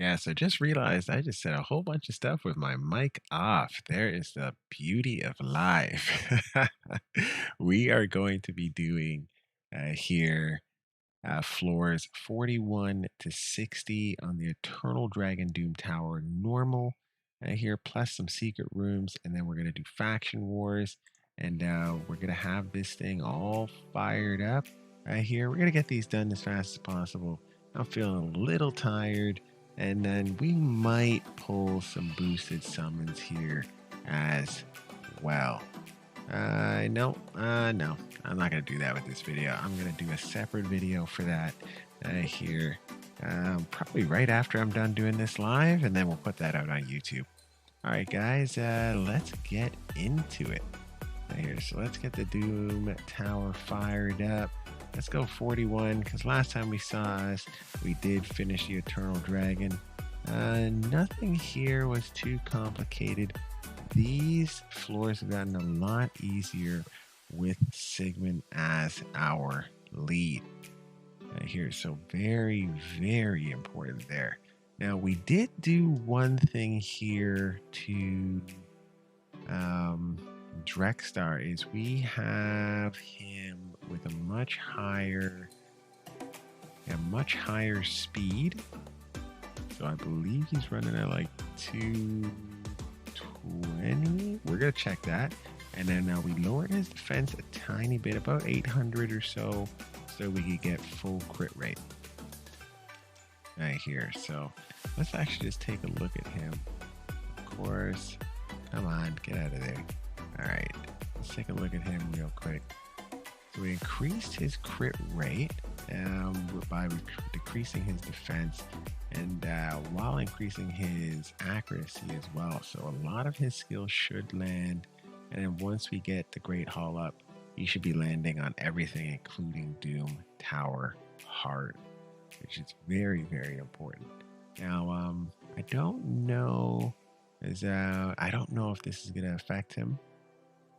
Yeah, so just realized I just said a whole bunch of stuff with my mic off. There is the beauty of live. We are going to be doing here floors 41 to 60 on the Eternal Dragon Doom Tower normal here, plus some secret rooms, and then we're going to do faction wars, and we're going to have this thing all fired up here. We're going to get these done as fast as possible. I'm feeling a little tired, and then we might pull some boosted summons here as well. No, I'm not gonna do that with this video. I'm gonna do a separate video for that here, probably right after I'm done doing this live, and then we'll put that out on YouTube. All right, guys, let's get into it. Here, so let's get the Doom Tower fired up. Let's go 41, because last time we saw us, we did finish the Eternal Dragon. Nothing here was too complicated. These floors have gotten a lot easier with Sigmund as our lead. Here, so very, very important there. Now, we did do one thing here to Drexstar, is we have him with a much higher speed. So I believe he's running at like 220. We're gonna check that. And then we lowered his defense a tiny bit, about 800 or so we could get full crit rate right here. So let's actually just take a look at him. Of course, come on, get out of there. All right, let's take a look at him real quick. So we increased his crit rate by decreasing his defense, and while increasing his accuracy as well. So a lot of his skills should land, and then once we get the Great Hall up, you should be landing on everything, including Doom Tower Heart, which is very, very important. Now, I don't know if this is going to affect him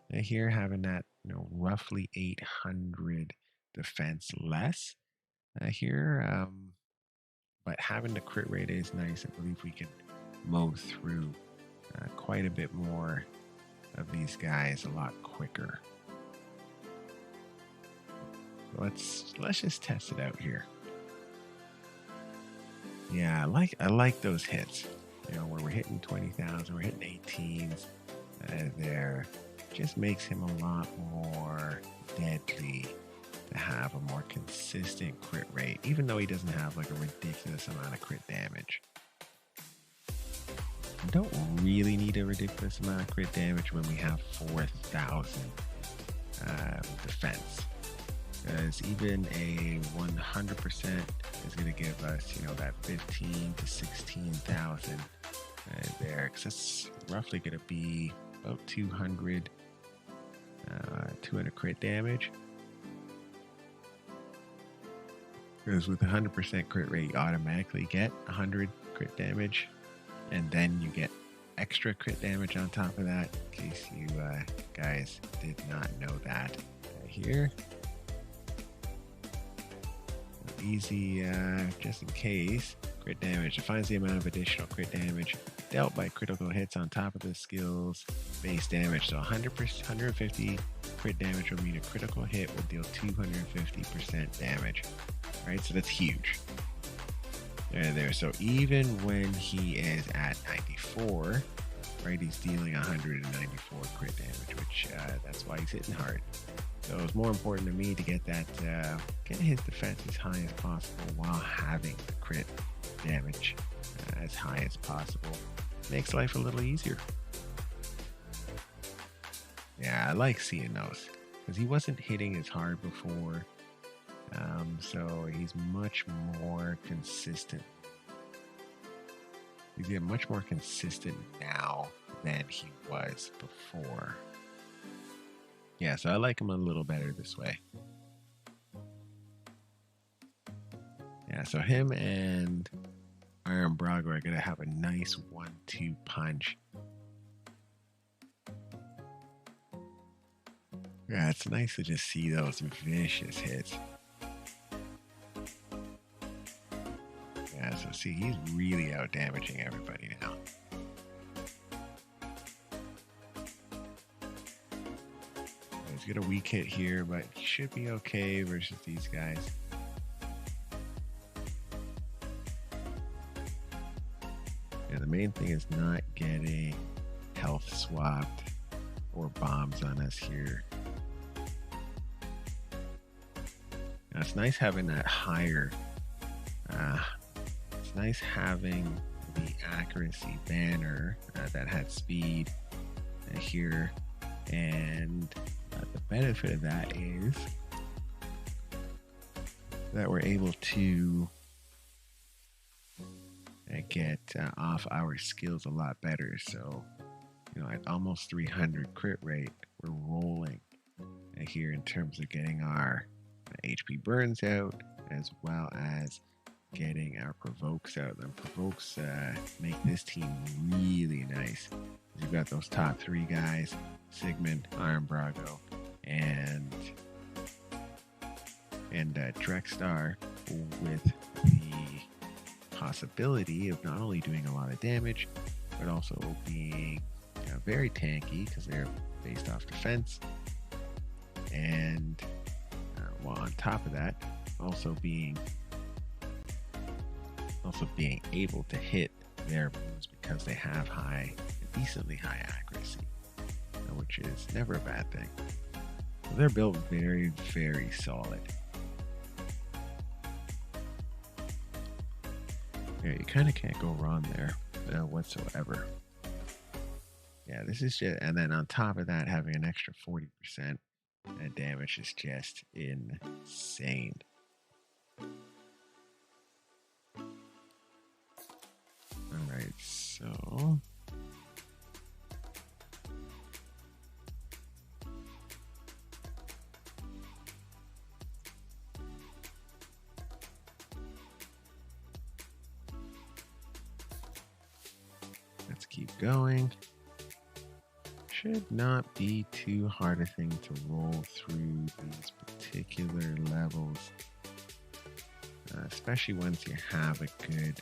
here, having that roughly 800 defense less here. But having the crit rate is nice. I believe we can mow through quite a bit more of these guys a lot quicker. So let's just test it out here. Yeah, I like those hits. Where we're hitting 20,000, we're hitting 18s there. Just makes him a lot more deadly to have a more consistent crit rate, even though he doesn't have like a ridiculous amount of crit damage. We don't really need a ridiculous amount of crit damage when we have 4,000 defense, because even a 100% is going to give us that 15 to 16,000 there, because that's roughly going to be about 200 crit damage. Because with 100% crit rate, you automatically get 100 crit damage, and then you get extra crit damage on top of that, in case you guys did not know that here. Easy, just in case. Crit damage defines the amount of additional crit damage dealt by critical hits on top of the skill's base damage. So 150 crit damage will mean a critical hit will deal 250% damage. Right, so that's huge. There. So even when he is at 94, right, he's dealing 194 crit damage, which that's why he's hitting hard. So it's more important to me to get his defense as high as possible while having the crit damage as high as possible. Makes life a little easier. Yeah, I like seeing those, because he wasn't hitting as hard before. So he's much more consistent. He's getting much more consistent now than he was before. Yeah, so I like him a little better this way. Yeah, so him and Iron Brago are going to have a nice 1-2 punch. Yeah, it's nice to just see those vicious hits. Yeah, So see, he's really out damaging everybody now. He's got a weak hit here, but he should be okay versus these guys. Yeah, the main thing is not getting health swapped or bombs on us here. Now, it's nice having that higher. It's nice having the accuracy banner that had speed here, and the benefit of that is that we're able to get off our skills a lot better. So, at almost 300 crit rate, we're rolling here in terms of getting our HP burns out, as well as getting our provokes out. And provokes make this team really nice. You've got those top three guys: Sigmund, Iron Brago, and Drexstar, with the possibility of not only doing a lot of damage, but also being very tanky because they're based off defense, and well, on top of that, also being able to hit their moves because they have decently high accuracy, which is never a bad thing. So they're built very, very solid. Yeah, you kind of can't go wrong there whatsoever. Yeah, this is just, and then on top of that, having an extra 40% damage is just insane. Alright, so let's keep going. Should not be too hard a thing to roll through these particular levels, especially once you have a good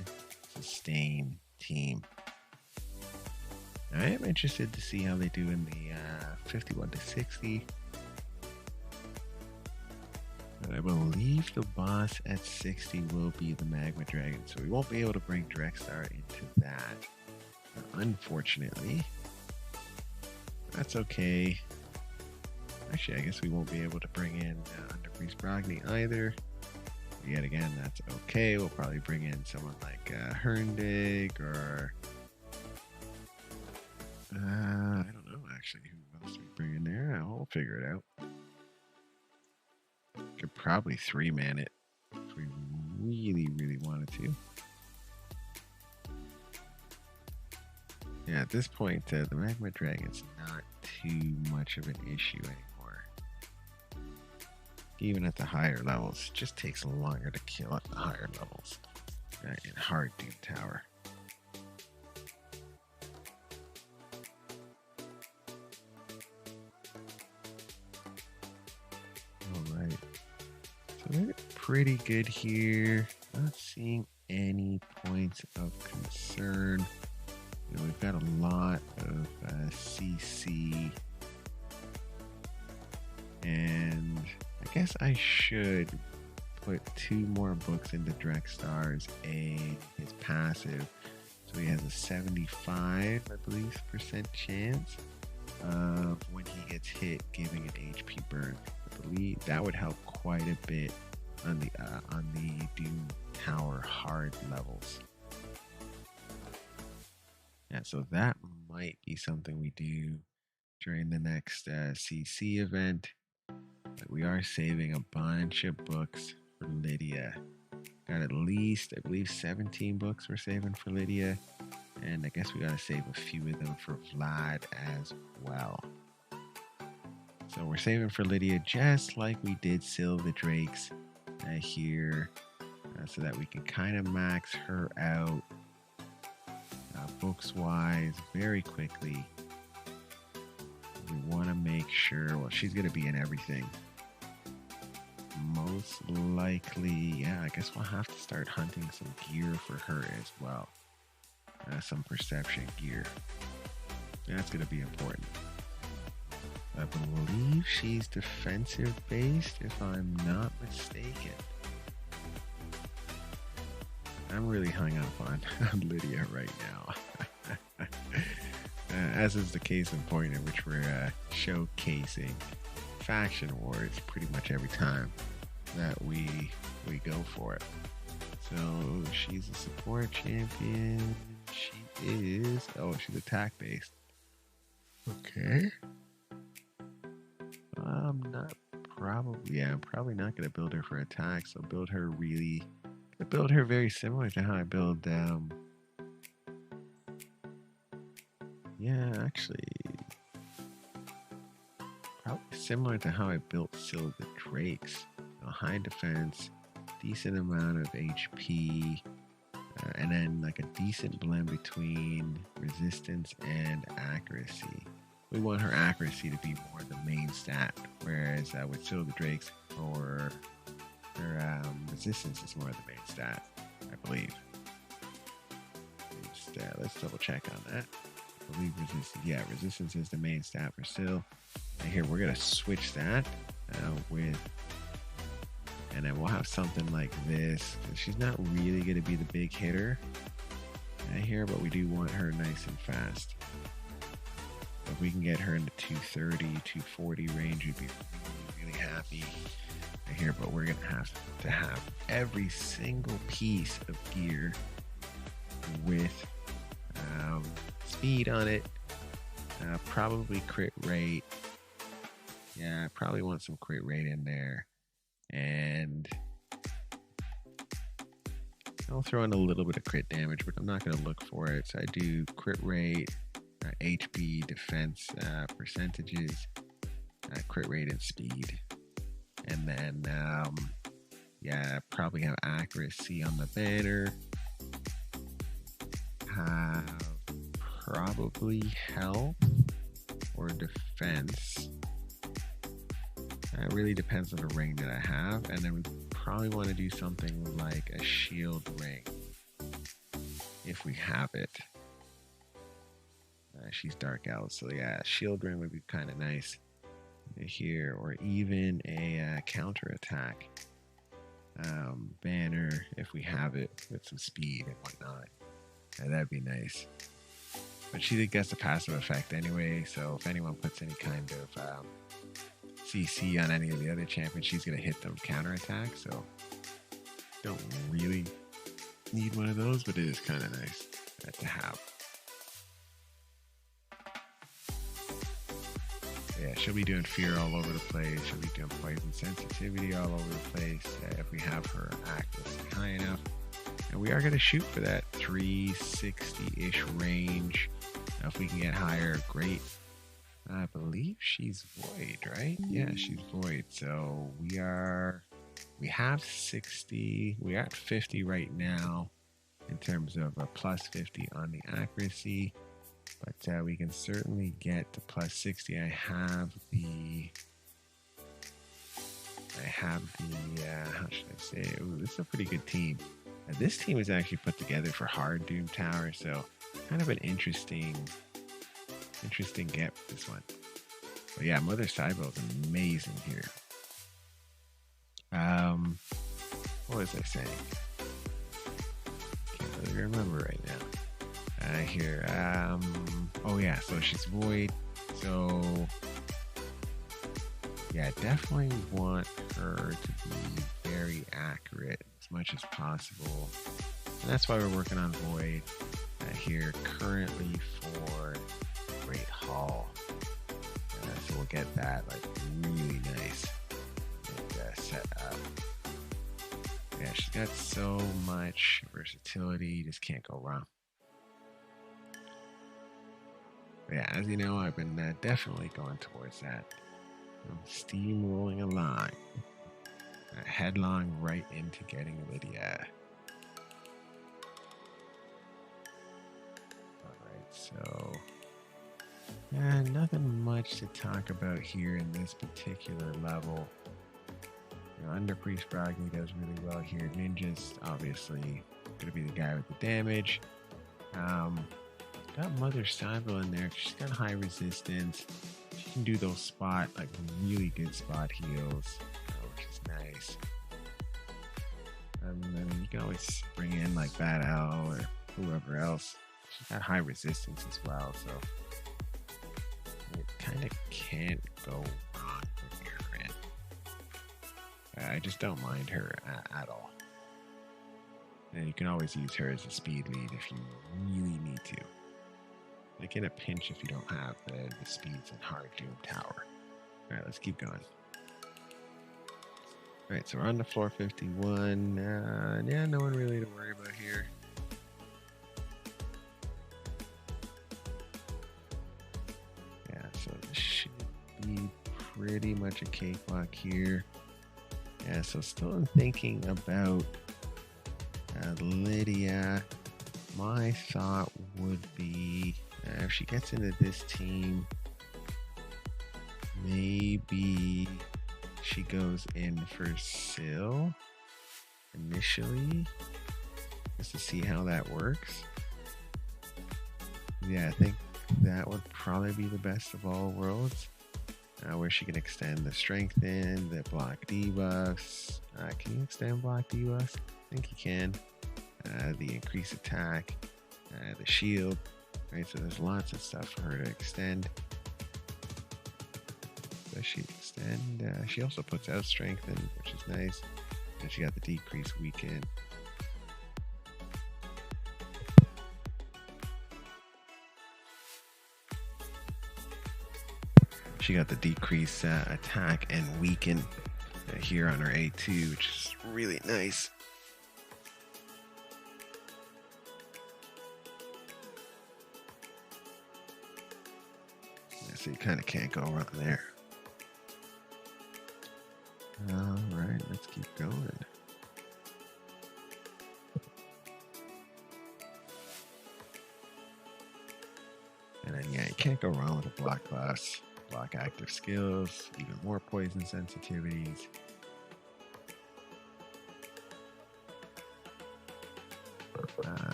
sustain team. I am interested to see how they do in the 51 to 60. But I believe the boss at 60 will be the Magma Dragon, so we won't be able to bring Drexstar into that, unfortunately. That's okay. Actually, I guess we won't be able to bring in Underpriest Brogni either. Yet again, that's okay. We'll probably bring in someone like Herndig, or I don't know actually who else we bring in there. We'll figure it out. Could probably 3-man it if we really, really wanted to. Yeah, at this point, the Magma Dragon's not too much of an issue anymore. Even at the higher levels, it just takes longer to kill at the higher levels in hard Doom Tower. Alright, so they're pretty good here. Not seeing any points of concern. We've got a lot of CC, and I guess I should put 2 more books into Drexstar's his passive, so he has a 75, I believe, % chance of when he gets hit giving an HP burn. I believe that would help quite a bit on the Doom Tower hard levels. Yeah, so that might be something we do during the next CC event. But we are saving a bunch of books for Lydia. Got at least, I believe, 17 books we're saving for Lydia. And I guess we got to save a few of them for Vlad as well. So we're saving for Lydia just like we did Silva Drakes here. So that we can kind of max her out. Books wise very quickly. We want to make sure, well, she's going to be in everything. most likely, yeah, I guess we'll have to start hunting some gear for her as well. Some perception gear. That's going to be important. I believe she's defensive based, if I'm not mistaken. I'm really hung up on Lydia right now. As is the case in point in which we're showcasing faction wars pretty much every time that we go for it. So she's a support champion. She is, oh, she's attack based. Okay. I'm probably not going to build her for attack, so build her very similar to how I build, actually, probably similar to how I built Scylla the Drakes. High defense, decent amount of HP, and then like a decent blend between resistance and accuracy. We want her accuracy to be more the main stat, whereas with Scylla the Drakes, or her resistance is more the main stat, I believe. Let's double check on that. I believe resistance is the main stat for Scylla. And here we're gonna switch that and then we'll have something like this. She's not really gonna be the big hitter here, but we do want her nice and fast. If we can get her in the 230, 240 range, we'd be really, really happy here. But we're gonna have to have every single piece of gear with speed on it, probably crit rate. Yeah, I probably want some crit rate in there, and I'll throw in a little bit of crit damage, but I'm not going to look for it. So I do crit rate, HP, defense percentages, crit rate, and speed. And then, probably have accuracy on the banner. Have probably health or defense. It really depends on the ring that I have. And then we probably want to do something like a shield ring if we have it. She's Dark Elf, so yeah, shield ring would be kind of nice here, or even a counter attack banner if we have it with some speed and whatnot. That'd be nice. But she gets a passive effect anyway, so if anyone puts any kind of CC on any of the other champions, she's going to hit them counter attack, so don't really need one of those, but it is kind of nice to have. Yeah, she'll be doing fear all over the place. She'll be doing poison sensitivity all over the place if we have her accuracy high enough. And we are going to shoot for that 360-ish range. Now, if we can get higher, great. I believe she's void, right? Yeah, she's void. So we have 60. We are at 50 right now in terms of a plus 50 on the accuracy. But we can certainly get to plus 60. I have the how should I say? Ooh, this is a pretty good team. This team is actually put together for hard Doom Tower, so kind of an interesting get with this one. But yeah, Mother Cybele is amazing here. What was I saying? Can't really remember right now. Here, oh yeah, so she's void. So yeah, definitely want her to be very accurate as much as possible. And that's why we're working on void here currently for Great Hall. So we'll get that like really nice and set up. Yeah, she's got so much versatility, you just can't go wrong. But yeah, as you know, I've been definitely going towards that. I'm steamrolling along. Headlong right into getting Lydia. Alright, so nothing much to talk about here in this particular level. Under Priest Brogni does really well here. Ninja's obviously going to be the guy with the damage. Got Mother Cyber in there. She's got high resistance. She can do those really good spot heals, which is nice. And then you can always bring in like Bad Owl or whoever else. She's got high resistance as well, so it kind of can't go wrong with your end. I just don't mind her at all. And you can always use her as a speed lead if you really need to. Like in a pinch if you don't have the speeds in Hard Doom Tower. Alright, let's keep going. Alright, so we're on to floor 51. Yeah, no one really to worry about here. Yeah, so this should be pretty much a cakewalk here. Yeah, so still in thinking about Lydia. My thought would be if she gets into this team, maybe she goes in for Syl initially, just to see how that works. Yeah, I think that would probably be the best of all worlds, where she can extend the strengthen, the block debuffs. Can you extend block debuffs? I think you can. The increased attack, the shield. Right, so there's lots of stuff for her to extend. Does she extend? She also puts out strengthen, which is nice. And she got the decreased weaken. She got the decreased attack and weaken here on her A2, which is really nice. So you kind of can't go wrong there. Alright, let's keep going. And then, yeah, you can't go wrong with a block class. Block active skills, even more poison sensitivities.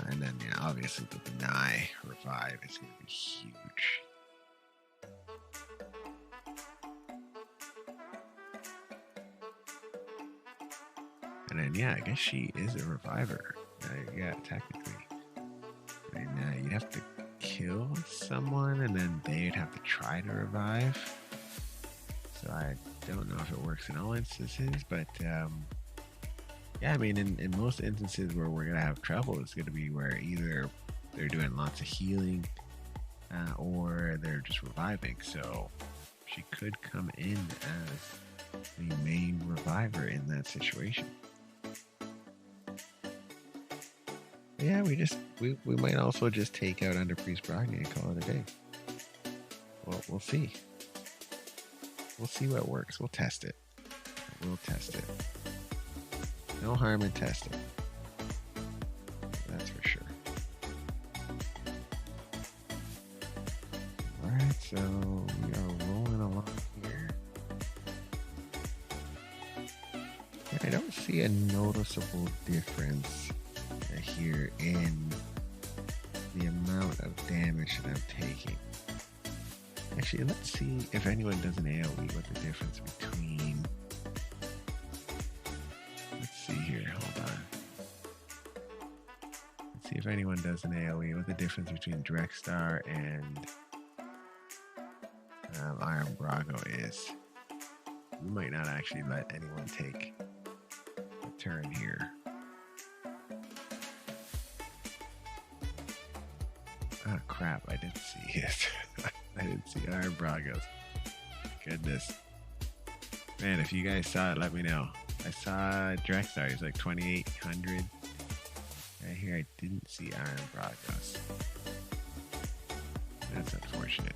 And then, yeah, obviously the deny revive is going to be huge. And then, yeah, I guess she is a reviver. Yeah, technically. And you'd have to kill someone, and then they'd have to try to revive. So I don't know if it works in all instances, but yeah, I mean, in most instances where we're gonna have trouble, it's gonna be where either they're doing lots of healing, or they're just reviving. So she could come in as the main reviver in that situation. Yeah, we might also just take out Under Priest Brogni and call it a day. Well, we'll see. We'll see what works. We'll test it. We'll test it. No harm in testing. That's for sure. Alright, so we are rolling along here. Yeah, I don't see a noticeable difference here in the amount of damage that I'm taking. Actually, let's see if anyone does an AoE, what the difference between... Let's see here, hold on. Let's see if anyone does an AoE, what the difference between Drexstar and Iron Brago is. We might not actually let anyone take a turn here. Ah, crap, I didn't see it. I didn't see Iron Bragos. Goodness. Man, if you guys saw it, let me know. I saw Drexstar, he's like 2,800. Right here, I didn't see Iron Bragos. That's unfortunate.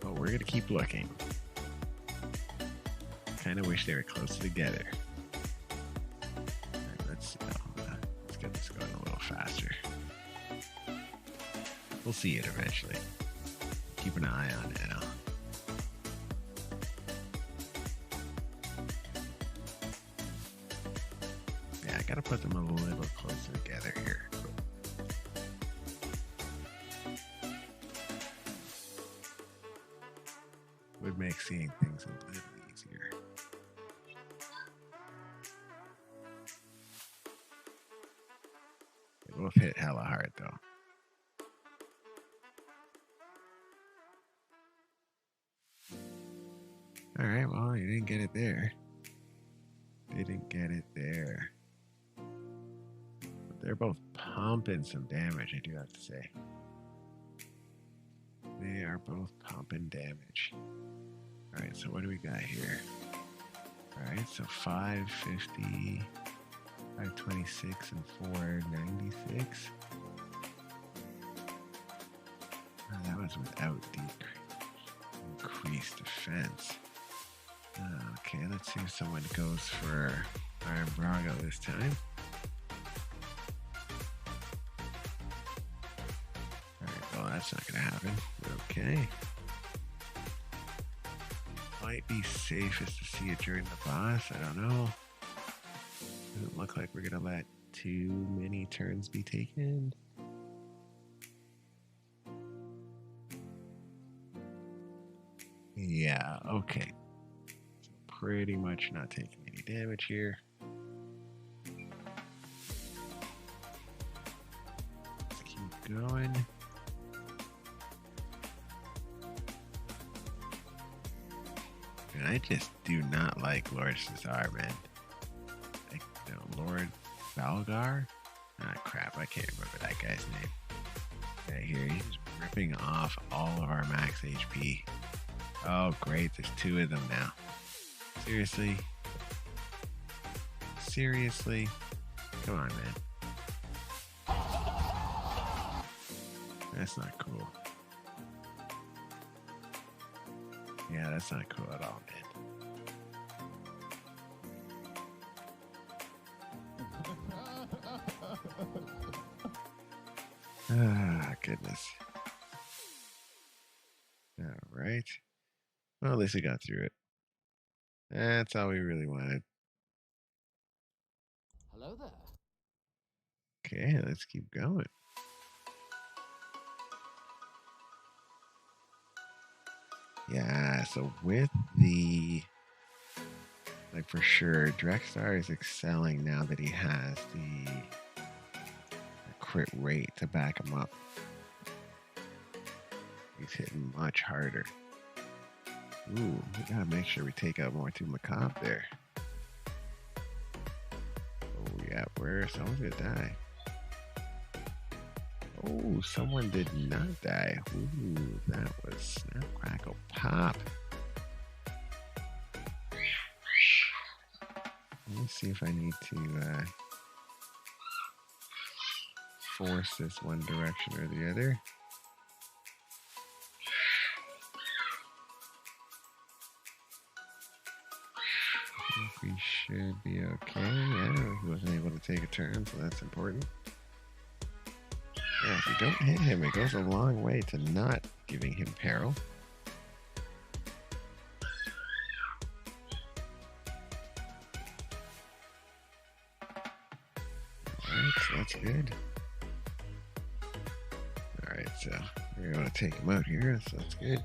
But we're gonna keep looking. Kinda wish they were closer together. Alright, let's get this going a little faster. We'll see it eventually. Keep an eye on it now. Gotta put them a little closer together here. Would make seeing things a little easier. They both hit hella hard though. Alright, well, you didn't get it there. Didn't get it there. But they're both pumping some damage, I do have to say. They are both pumping damage. Alright, so what do we got here? Alright, so 550, 526, and 496. Oh, that was without increased defense. Okay, let's see if someone goes for Iron Brago this time. Alright, well, that's not going to happen. Okay. Might be safest to see it during the boss. I don't know. Doesn't look like we're going to let too many turns be taken. Yeah, okay. So pretty much not taking any damage here. Let's keep going. And I just do not like Lord Cesar, man. Like, no, Lord Valgar? Ah, crap, I can't remember that guy's name. Right here, he's ripping off all of our max HP. Oh, great, there's two of them now. Seriously? Seriously? Come on, man. That's not cool. Yeah, that's not cool at all, man. Ah, goodness. All right. Well, at least we got through it. That's all we really wanted. Hello there. Okay, let's keep going. Yeah, so with the, like, for sure, Drexstar is excelling now that he has the crit rate to back him up. He's hitting much harder. Ooh, we gotta make sure we take out more to Macabre there. Oh yeah, where someone's gonna die. Oh, someone did not die. Ooh, that was Snap Crackle Pop. Let me see if I need to force this one direction or the other. I think we should be okay. Yeah, he wasn't able to take a turn, so that's important. Yeah, if you don't hit him, it goes a long way to not giving him peril. Alright, so that's good. Alright, so we're going to take him out here, so that's good.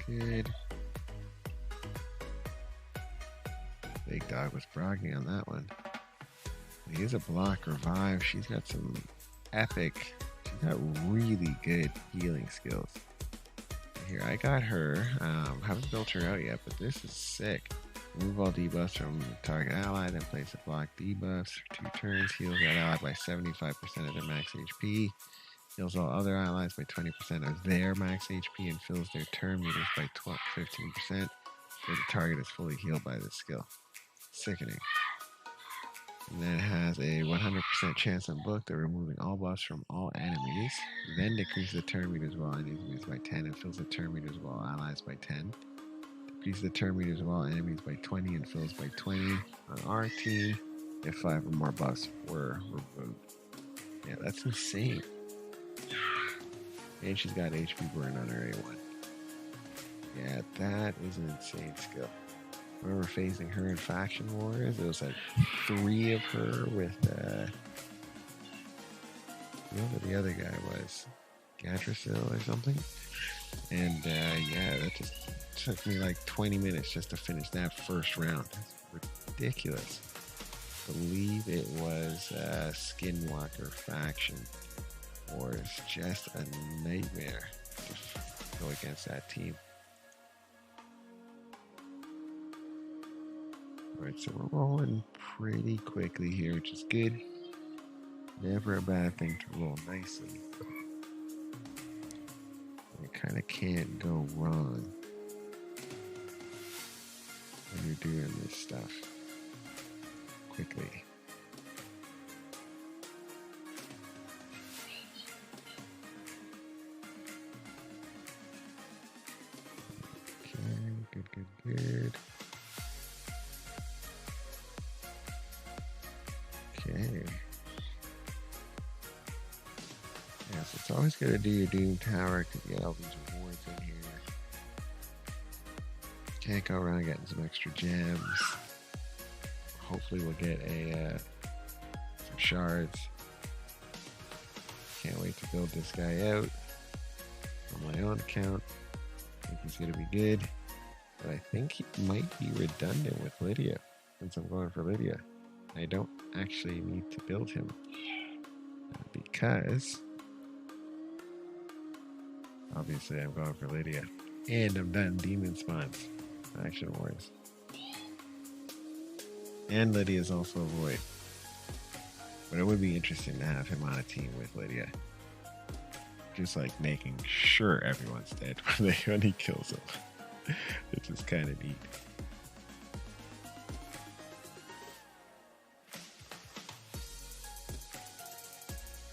Good. Big Dog was broggy on that one. He is a block revive. She's got some epic, she's got really good healing skills. Here, I got her. Haven't built her out yet, but this is sick. Remove all debuffs from target ally, then place a block debuffs for 2 turns. Heals that ally by 75% of their max HP. Heals all other allies by 20% of their max HP and fills their turn meters by 15%. So the target is fully healed by this skill. Sickening. And then it has a 100% chance on book of removing all buffs from all enemies. Then decreases the turn meters of all enemies by 10 and fills the turn meters of all allies by 10. Decreases the turn meters of all enemies by 20 and fills by 20 on our team if 5 or more buffs were removed. Yeah, that's insane. And she's got HP burn on her A1. Yeah, that is an insane skill. I remember facing her in Faction Wars. There was like 3 of her with whoever the other guy was, Gadrasil or something. And yeah, that just took me like 20 minutes just to finish that first round. That's ridiculous. I believe it was Skinwalker Faction Wars. Just a nightmare to go against that team. Alright, so we're rolling pretty quickly here, which is good. Never a bad thing to roll nicely. You kind of can't go wrong when you're doing this stuff quickly. Okay, good. Okay. Yes, it's always good to do your Doom Tower to get all these rewards in here. Can't go around getting some extra gems. Hopefully we'll get some shards. Can't wait to build this guy out on my own account. I think he's going to be good. But I think he might be redundant with Lydia, since I'm going for Lydia. I don't actually need to build him because obviously I'm going for Lydia, and I'm done Demon Spawns Faction Wars, and Lydia is also a void. But it would be interesting to have him on a team with Lydia, just like making sure everyone's dead when he kills them, which is kind of neat.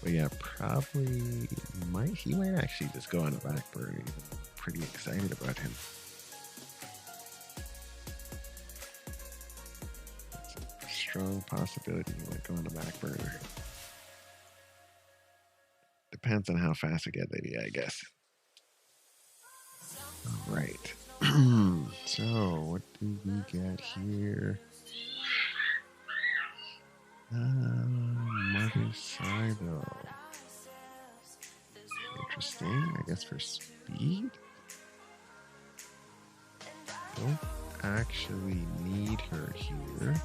But yeah, probably he might actually just go on the back burner. I'm pretty excited about him. It's a strong possibility he might go on the back burner. Depends on how fast I get Lydia, I guess. Alright. So, what do we get here? Mother Silo. Interesting, I guess for speed? Don't actually need her here.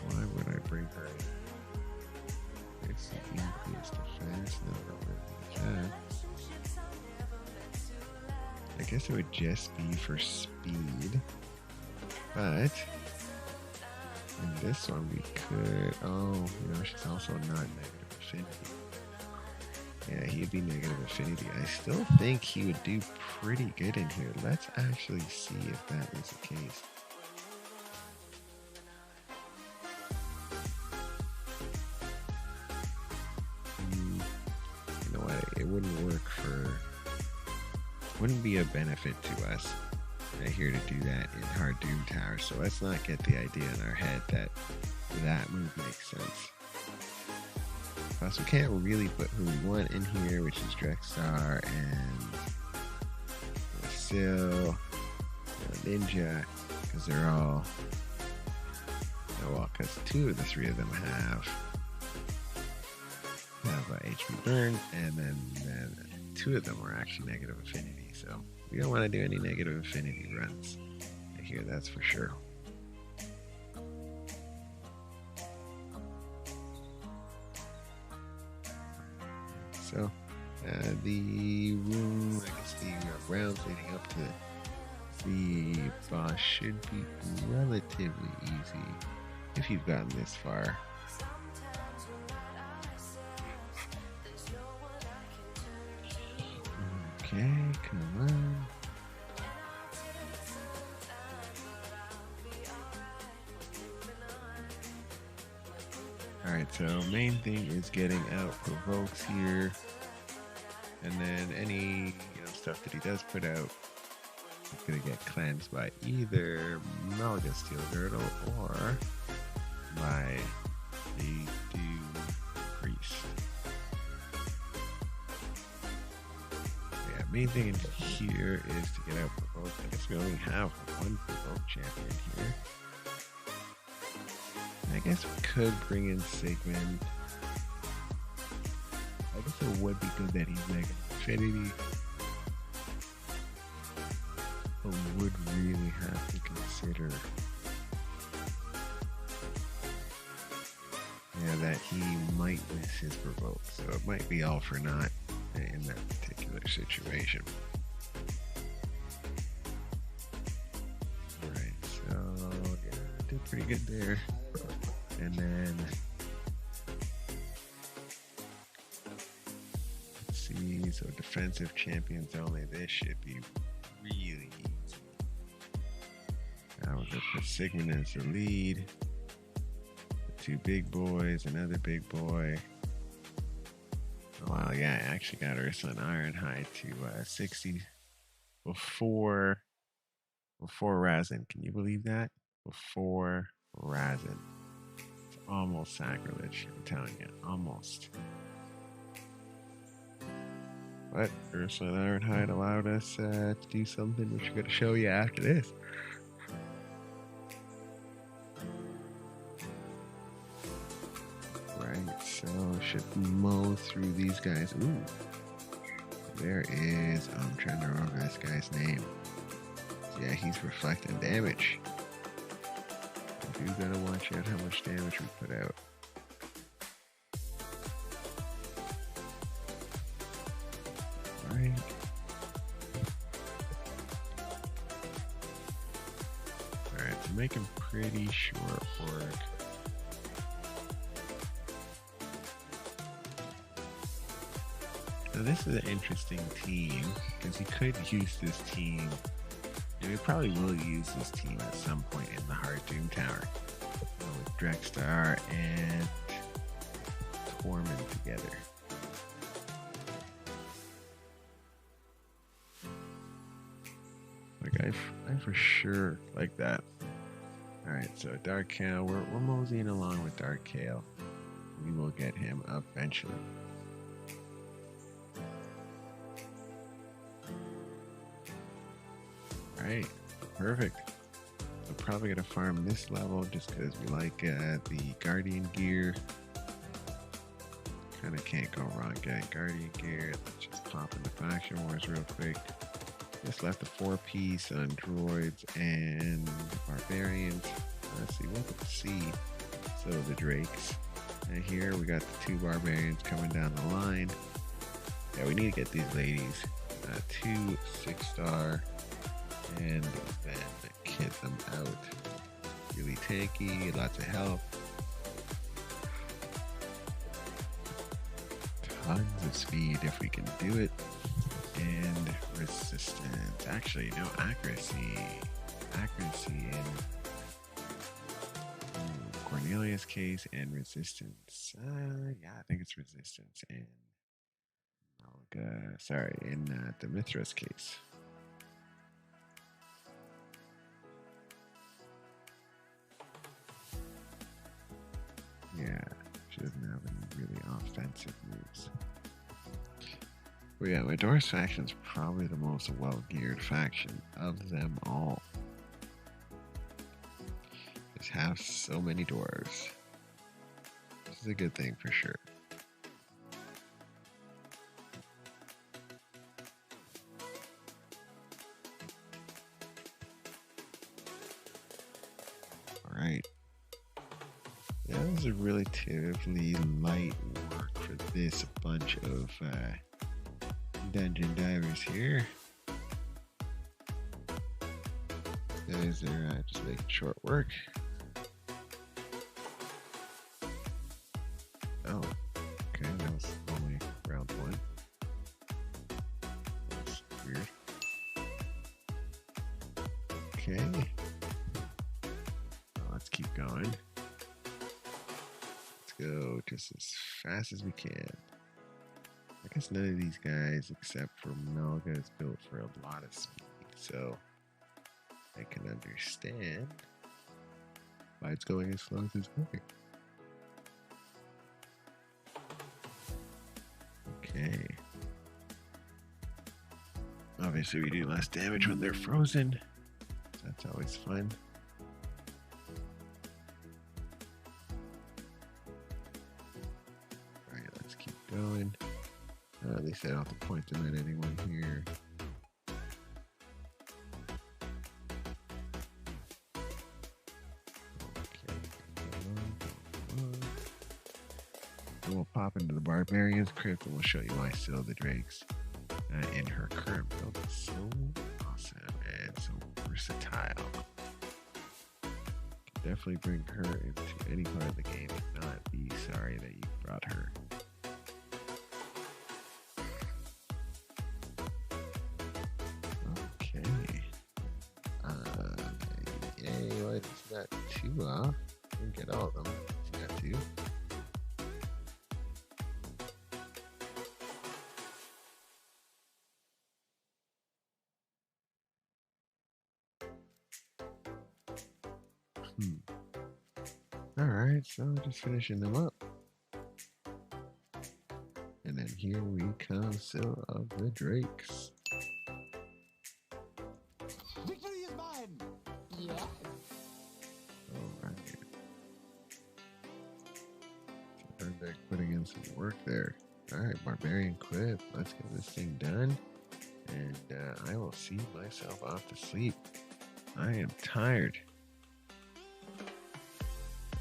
Why would I bring her in? It's the increased defense. No, I don't really that. I guess it would just be for speed. But in this one we could, she's also not negative affinity. Yeah, he'd be negative affinity. I still think he would do pretty good in here. Let's actually see if that is the case. You know what? It wouldn't be a benefit to us here to do that in hard Doom Tower. So let's not get the idea in our head that move makes sense. Plus, we can't really put who we want in here, which is Drexar and Sil, Ninja, because they're all, because 2 of the 3 of them have HP burn, and then 2 of them are actually negative affinity. So we don't want to do any negative affinity runs here, that's for sure. So the room, I guess the rounds leading up to the boss should be relatively easy if you've gotten this far. Okay, come on. Alright, so main thing is getting out provokes here, and then any stuff that he does put out is going to get cleansed by either Melga Steel Girdle or by the Doom Priest. Yeah, main thing in here is to get out provoked. I guess we only have one provoked champion here. I guess we could bring in Sigmund. I guess it would be good that he's Mega Infinity. But would really have to consider that he might miss his provoke. So it might be all for naught in that particular situation. Alright, so yeah, did pretty good there. And then let's see, so defensive champions only. This should be really easy. Now we'll go for Sigmund as the lead. The two big boys, another big boy. Oh, wow, yeah, I actually got Ursula and Ironhide to 60 before Razin. Can you believe that? Before Razin. It's almost sacrilege, I'm telling you, almost. But Ursula and Ironhide allowed us to do something which we're going to show you after this. Right, so should mow through these guys. Ooh, there is, I'm trying to remember this guy's name. Yeah, he's reflecting damage. We do gotta watch out how much damage we put out. Right. Alright, so making pretty short work. Now this is an interesting team, because you could use this team, and we probably will use this team at some point in the Hard Doom Tower. With Drexstar and Tormund together. Like I for sure like that. Alright, so Dark Kale, we're moseying along with Dark Kale. We will get him eventually. Alright, perfect. I'm probably going to farm this level just because we like the Guardian gear. Kind of can't go wrong getting Guardian gear. Let's just pop into Faction Wars real quick. Just left the 4-piece on droids and barbarians. Let's see, look at the sea. So the drakes. And here we got the 2 barbarians coming down the line. Yeah, we need to get these ladies. 2 6-star. And then kit them out. Really tanky, lots of health. Tons of speed if we can do it. And resistance. Actually, no, accuracy. Accuracy in Cornelius' case and resistance. Yeah, I think it's resistance. And sorry, in Demithra's case. Yeah, she doesn't have any really offensive moves. But yeah, my Doors faction is probably the most well-geared faction of them all. Just have so many dwarves. This is a good thing for sure. Alright. Yeah, this is a relatively light work for this bunch of dungeon divers here. Guys are just making short work. Oh, okay, that was only round 1. That's weird. Okay. Let's keep going. Let's go just as fast as we can. I guess none of these guys, except for Melga, is built for a lot of speed, so I can understand why it's going as slow as it's going. Okay. Obviously, we do less damage when they're frozen. That's always fun. Alright, let's keep going. At least I don't have to point them at anyone here. Okay, come on. We'll pop into the Barbarian's Crypt and we'll show you why Still the Drakes in her current build is so awesome and so versatile. Can definitely bring her into any part of the game and not be sorry that you brought her. Okay. Yay, what? She's got 2 off. Didn't get all of them. She's got 2. Alright, so just finishing them up. And then here we come, Still of the Drakes. Victory is mine! Yes. Alright. So they're putting in some work there. Alright, Barbarian Quip. Let's get this thing done. And I will see myself off to sleep. I am tired.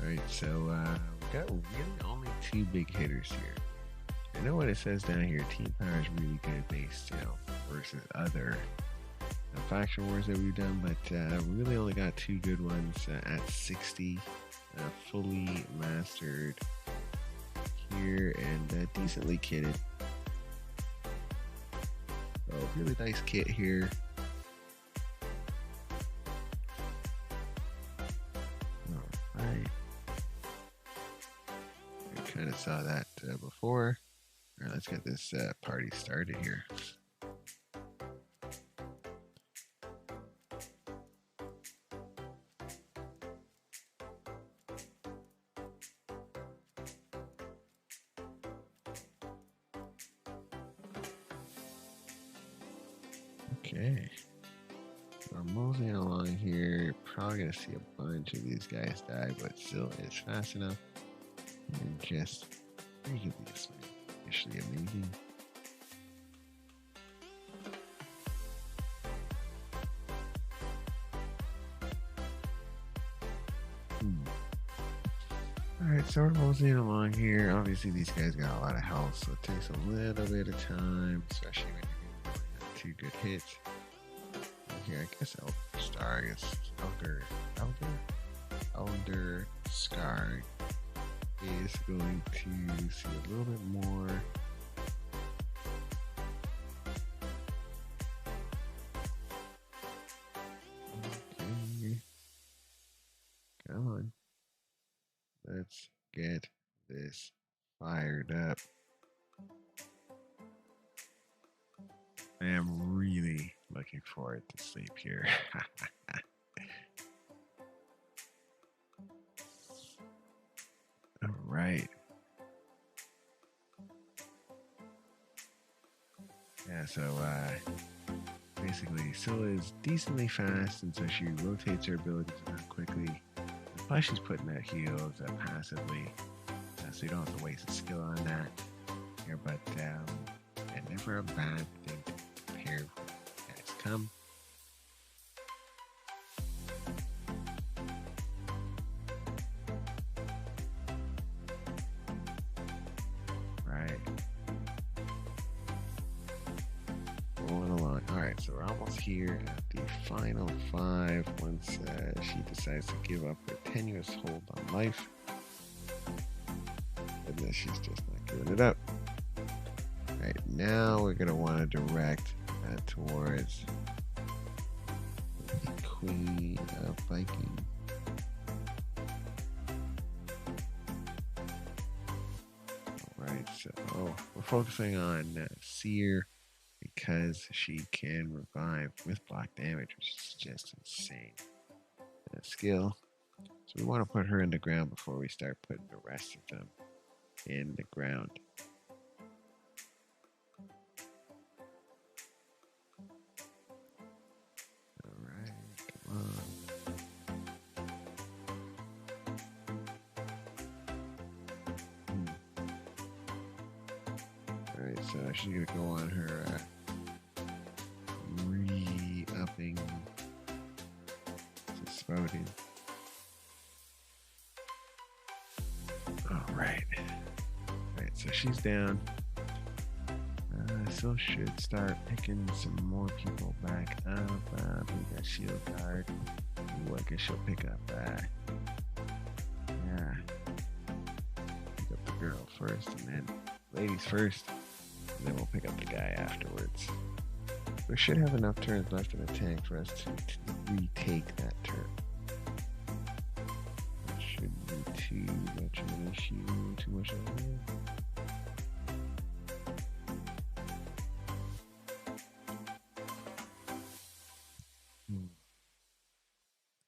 Alright, so we've got really only 2 big hitters here. I know what it says down here, Team Power is really good based, versus other faction wars that we've done, but really only got 2 good ones at 60, fully mastered here and decently kitted. So really nice kit here. Alright. I kind of saw that before. Alright, let's get this party started here. Okay. So I'm moseying along here. You're probably going to see a bunch of these guys die, but still it's fast enough. And just ridiculously amazing. Alright, so we're moseying along here. Obviously these guys got a lot of health, so it takes a little bit of time, especially when you have 2 good hits. Here, I guess Elder Star is Elder Scar is going to see a little bit more. Okay. Come on. Let's get this fired up. I am really looking forward to sleep here. All right. Yeah, so basically Scylla is decently fast, and so she rotates her abilities around quickly. Plus she's putting out heals passively, so you don't have to waste a skill on that here, but and never a bad thing to prepare for as come. Right. Rolling along. Alright, so we're almost here at the final 5 once she decides to give up her tenuous hold on life. And then she's just not giving it up. Alright, now we're going to want to direct towards the Queen of Viking. Alright, so we're focusing on Seer because she can revive with block damage, which is just insane skill. So we want to put her in the ground before we start putting the rest of them in the ground. Alright, so she's gonna go on her re-upping to spouting. Alright. Alright, so she's down. So should start picking some more people back up. We got shield guard. Ooh, I guess she'll pick up yeah. Pick up the girl first and then ladies first. And then we'll pick up the guy afterwards. We should have enough turns left in the tank for us to retake that turn. It shouldn't be too much of an issue, too much of an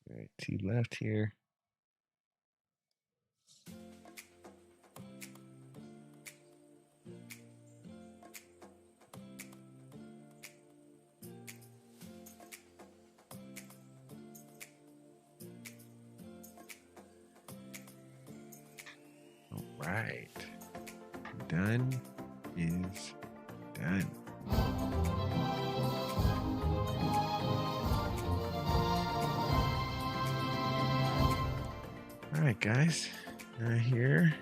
Alright, 2 left here. Alright. Done is done. Alright guys, here.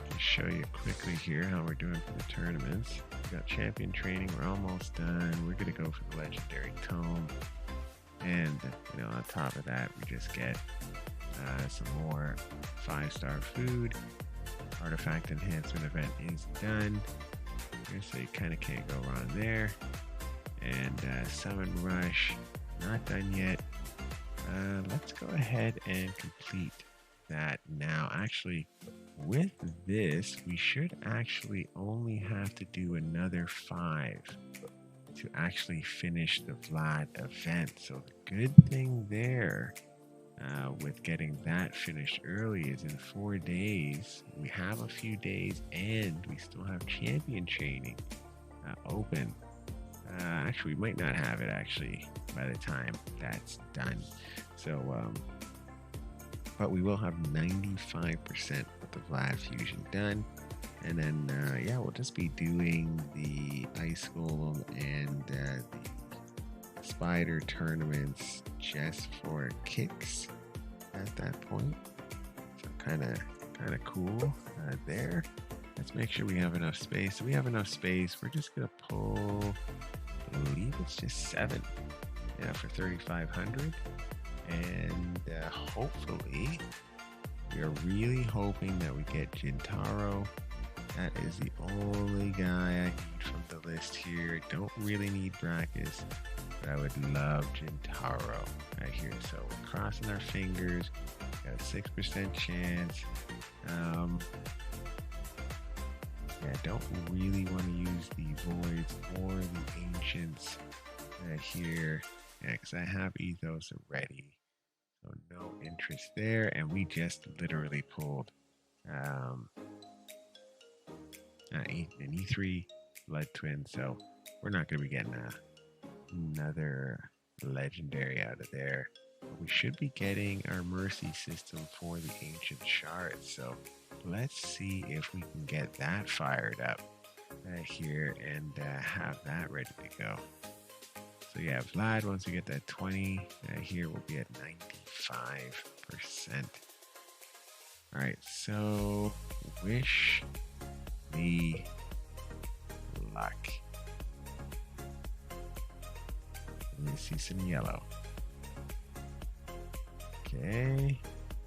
Just show you quickly here how we're doing for the tournaments. We got champion training, we're almost done. We're gonna go for the legendary tome. And on top of that, we just get some more 5-star food. Artifact enhancement event is done. So you kind of can't go wrong there. And summon rush, not done yet. Let's go ahead and complete that now. Actually, with this, we should actually only have to do another 5 to actually finish the Vlad event. So the good thing there with getting that finished early is in 4 days, we have a few days and we still have champion training open. Actually, we might not have it actually by the time that's done. So, but we will have 95% of the Vlad fusion done. And then, yeah, we'll just be doing the Ice Golem and the Spider tournaments just for kicks at that point. So kind of cool there. Let's make sure we have enough space. So we have enough space. We're just gonna pull, I believe it's just 7, yeah, for 3,500. And hopefully, we are really hoping that we get Jintaro. That is the only guy I need from the list here. Don't really need Brackus, but I would love Jintaro right here. So we're crossing our fingers. Got a 6% chance. Yeah, don't really want to use the Voids or the Ancients here. Yeah, because I have Ethos already. So no interest there. And we just literally pulled an E3 Blood Twin. So we're not going to be getting another legendary out of there. We should be getting our Mercy system for the Ancient Shards. So let's see if we can get that fired up here and have that ready to go. So yeah, Vlad, once we get that 20, here we'll be at 95%. All right, so wish me luck. Let me see some yellow. Okay.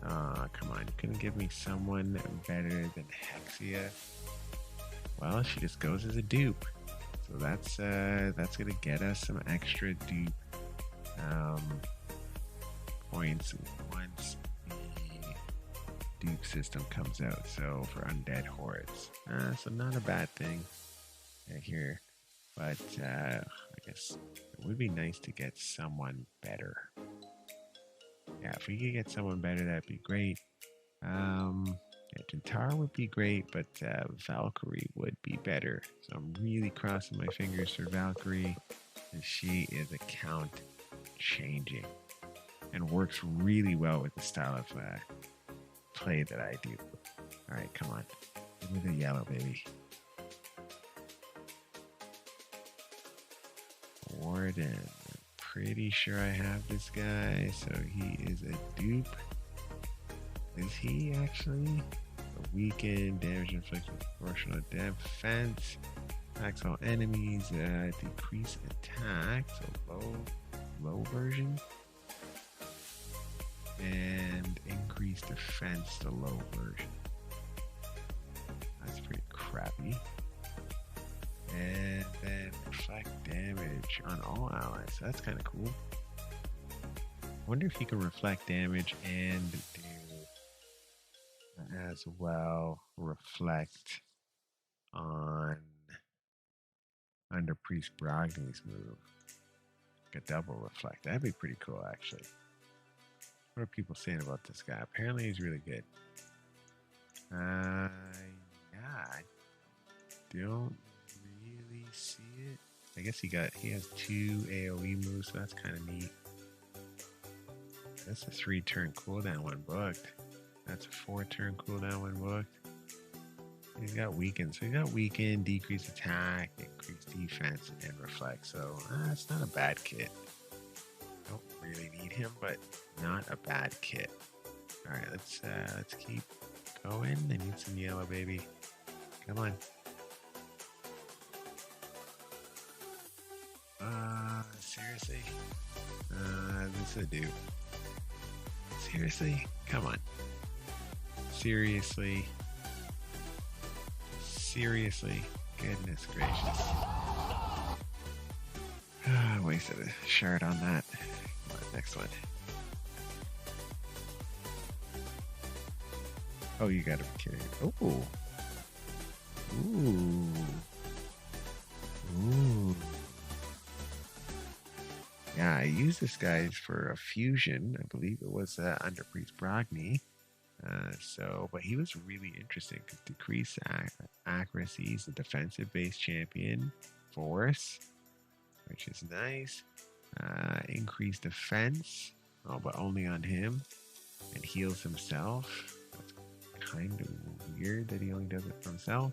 Oh, come on. You couldn't give me someone better than Hexia. Well, she just goes as a dupe. So that's gonna get us some extra dupe points once the dupe system comes out. So for undead hordes. So not a bad thing here. But I guess it would be nice to get someone better. Yeah, if we could get someone better, that'd be great. Yeah, Jintaro would be great, but Valkyrie would be better. So I'm really crossing my fingers for Valkyrie, and she is account changing. and works really well with the style of play that I do. All right, come on. Give me the yellow, baby. Warden. Pretty sure I have this guy, so he is a dupe. Is he actually? A weakened, damage inflicted, proportional defense, attacks all enemies, decrease attack, so low version, and increase defense, the low version. That's pretty crappy. And then reflect damage on all allies. So that's kind of cool. Wonder if you can reflect damage and do as well reflect on under Priest Brogny's move. Like a double reflect. That'd be pretty cool, actually. What are people saying about this guy? Apparently he's really good. Yeah, I don't really see it. I guess he has 2 AoE moves, so that's kind of neat. That's a 3-turn cooldown when booked. That's a 4-turn cooldown when booked. He's got weaken. So he's got weaken, decrease attack, increase defense, and reflect. So it's not a bad kit. Don't really need him, but not a bad kit. All right, let's keep going. I need some yellow, baby. Come on. Seriously? This is a dude. Seriously? Come on. Seriously? Seriously? Goodness gracious. I wasted a shard on that. Come on, next one. Oh, you gotta be kidding. Oh. Ooh. Ooh. Yeah, I used this guy for a fusion. I believe it was under Priest Brogny. But he was really interesting because decrease accuracy. He's a defensive based champion. Force, which is nice. Increase defense. Oh, but only on him. And heals himself. That's kind of weird that he only does it for himself.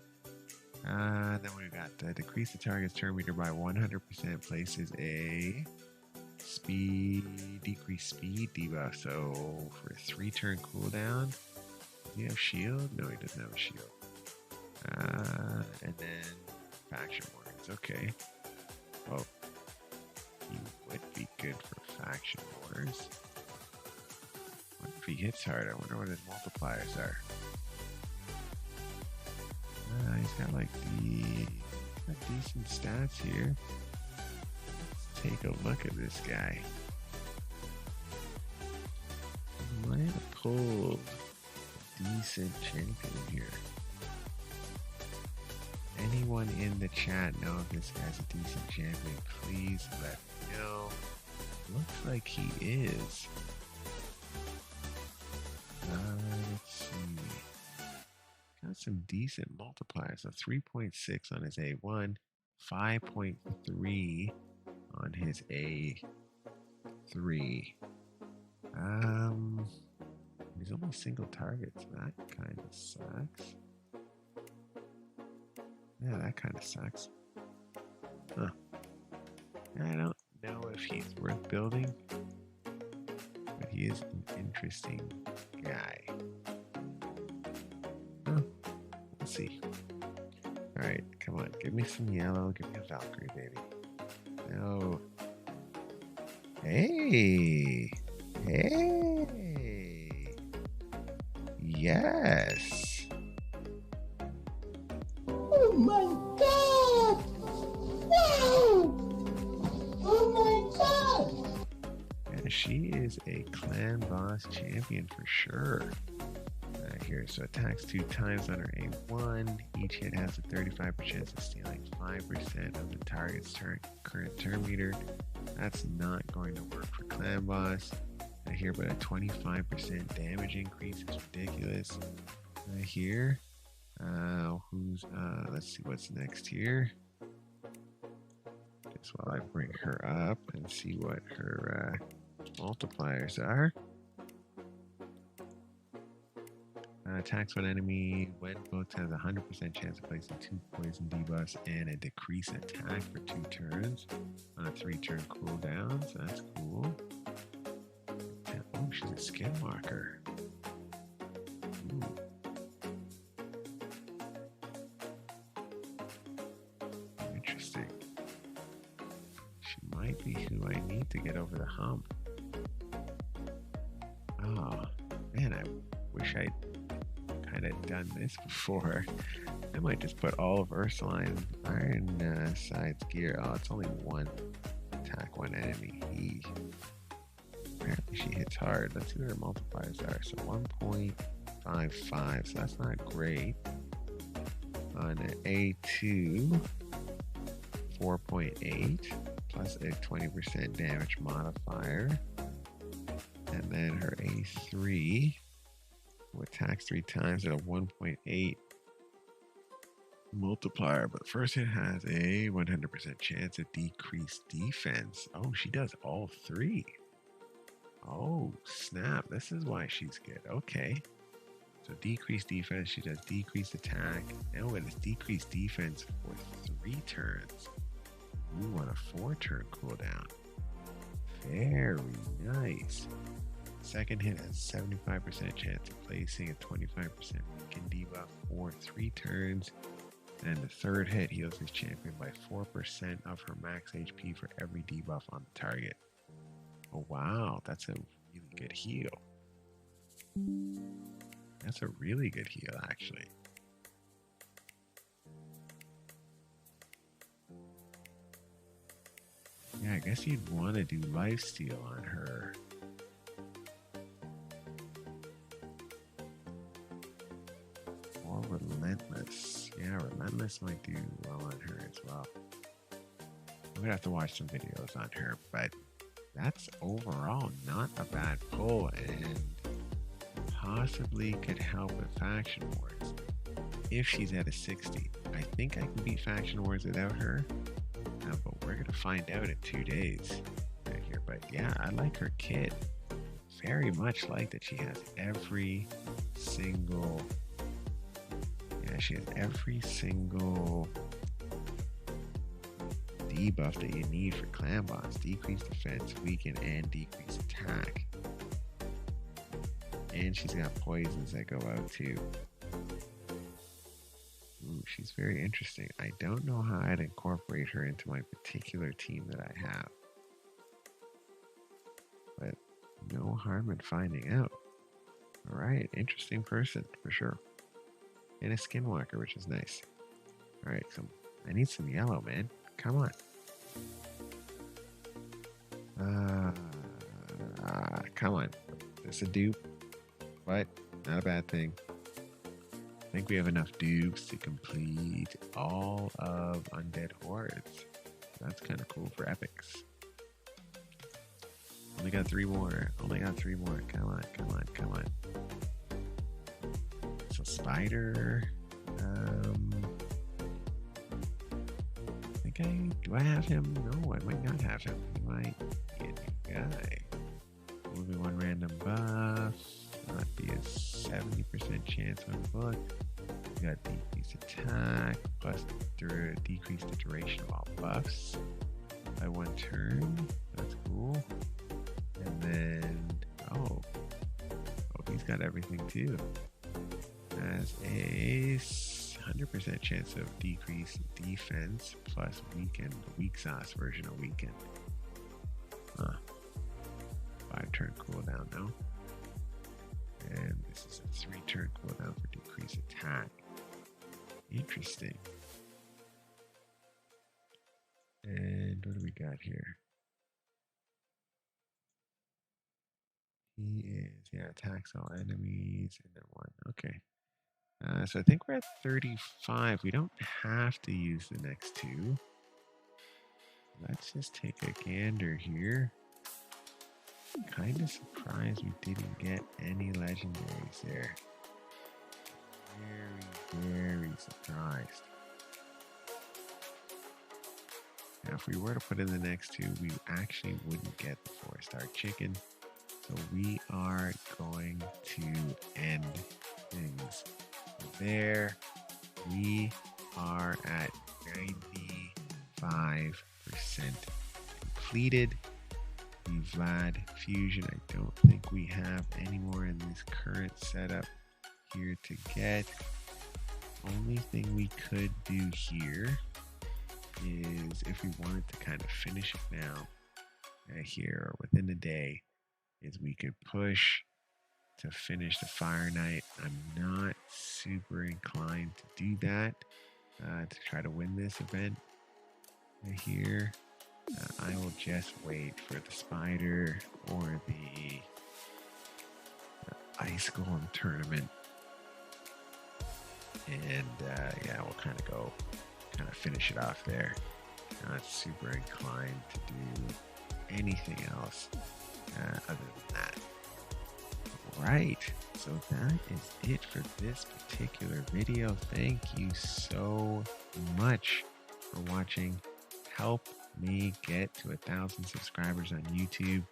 Then we got the decrease the target's turn meter by 100%, places a decrease speed debuff. So for a 3-turn cooldown, does he have shield? No, he doesn't have a shield. And then faction warnings. Okay. Oh, he would be good for faction wars. What if he hits hard? I wonder what his multipliers are. He's got like decent stats here. Let's take a look at this guy. I might have pulled a decent champion here. Anyone in the chat know if this guy's a decent champion? Please let me know. Looks like he is. Let's see. Got some decent multipliers. So 3.6 on his A1, 5.3 on his A3. He's only single targets. That kind of sucks. Yeah, that kind of sucks. Huh. I don't know if he's worth building, but he is an interesting guy. Huh. Let's see. Alright, come on. Give me some yellow. Give me a Valkyrie, baby. No. Hey! Hey! Yes! Oh my god! Wow! Oh my god! Yeah, she is a clan boss champion for sure. Here, so attacks 2 times on her A1. Each hit has a 35% chance of stealing 5% of the target's current turn meter. That's not going to work for clan boss. Here, but a 25% damage increase is ridiculous. Here, let's see what's next here. Just while I bring her up and see what her multipliers are. Attacks one enemy when both has a 100% chance of placing 2 poison debuffs and a decrease attack for 2 turns on a 3-turn cooldown. So that's cool. Oh, she's a skinwalker. Ooh. Interesting. She might be who I need to get over the hump. Oh, man, I wish I'd kind of done this before. I might just put all of Ursuline Ironside's gear. Oh, it's only one attack, one enemy. Apparently she hits hard. Let's see what her multipliers are. So 1.55, so that's not great. On an A2, 4.8 plus a 20% damage modifier. And then her A3 who attacks 3 times at a 1.8 multiplier, but first it has a 100% chance of decreased defense. Oh, she does all 3. Oh, snap. This is why she's good. Okay. So decreased defense, she does decreased attack. Oh, and it's decreased defense for 3 turns. Ooh, on a 4-turn cooldown. Very nice. Second hit has 75% chance of placing a 25% weaken debuff for 3 turns. And the third hit heals his champion by 4% of her max HP for every debuff on the target. Oh wow, that's a really good heal. That's a really good heal, actually. Yeah, I guess you'd want to do lifesteal on her. Or relentless. Yeah, relentless might do well on her as well. I'm gonna have to watch some videos on her, but that's overall not a bad pull and possibly could help with Faction Wars if she's at a 60. I think I can beat Faction Wars without her, but we're gonna find out in 2 days right here. But yeah, I like her kit. Very much like that she has every single debuff that you need for clan boss. Decreased defense, weaken, and decreased attack. And she's got poisons that go out too. Ooh, she's very interesting. I don't know how I'd incorporate her into my particular team that I have. But no harm in finding out. Alright, interesting person for sure. And a skinwalker, which is nice. Alright, so I need some yellow, man. Come on. Come on. It's a dupe, but not a bad thing. I think we have enough dupes to complete all of Undead Hordes. That's kind of cool for epics. Only got 3 more. Come on. So Spider. Do I have him? No, I might not have him. He might be a new guy. Moving 1 random buff. That'd be a 70% chance on book. We got decreased attack plus decrease the duration of all buffs by 1 turn. That's cool. And then he's got everything too. Has a 100% chance of decreased defense plus weaken, the weak sauce version of weaken. 5-turn cooldown now. And this is a 3-turn cooldown for decreased attack. Interesting. And what do we got here? He attacks all enemies and then 1. Okay. So I think we're at 35. We don't have to use the next 2. Let's just take a gander here. Kind of surprised we didn't get any legendaries there. Very, very surprised. Now, if we were to put in the next two, we actually wouldn't get the 4-star chicken. So we are going to end things there. We are at 95% completed. The Vlad Fusion, I don't think we have any more in this current setup here to get. Only thing we could do here is if we wanted to kind of finish it now here or within the day, is we could push to finish the Fire Night. I'm not super inclined to do that to try to win this event here. I will just wait for the Spider or the Ice Golem tournament. And yeah, we'll kind of finish it off there. Not super inclined to do anything else other than that. Right, so that is it for this particular video. Thank you so much for watching. Help me get to 1,000 subscribers on YouTube.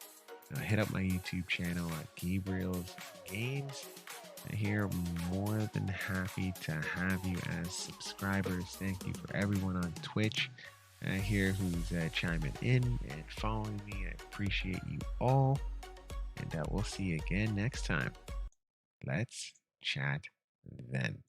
Hit up my YouTube channel at Gabriel's Games. Here, more than happy to have you as subscribers. Thank you for everyone on Twitch here who's chiming in and following me. I appreciate you all. And we'll see you again next time. Let's chat then.